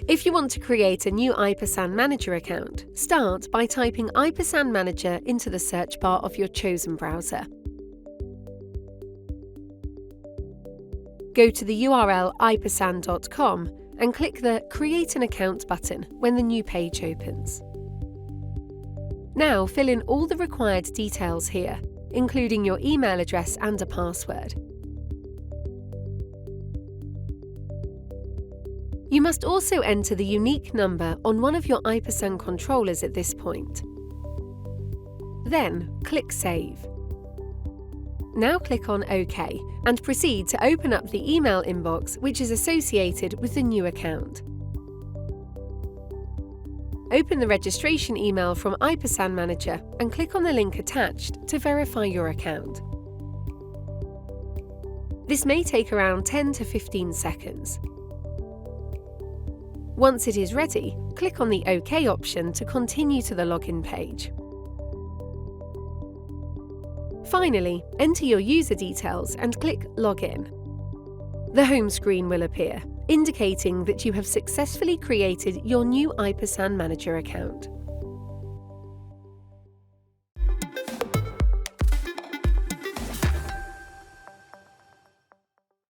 If you want to create a new IPassan Manager account, start by typing IPassan Manager into the search bar of your chosen browser. Go to the URL ipassan.com and click the Create an Account button when the new page opens. Now fill in all the required details here, including your email address and a password. You must also enter the unique number on one of your IPassan controllers at this point. Then click Save. Now click on OK and proceed to open up the email inbox which is associated with the new account. Open the registration email from IPassan Manager and click on the link attached to verify your account. This may take around 10 to 15 seconds. Once it is ready, click on the OK option to continue to the login page. Finally, enter your user details and click Login. The home screen will appear, indicating that you have successfully created your new IPassan Manager account.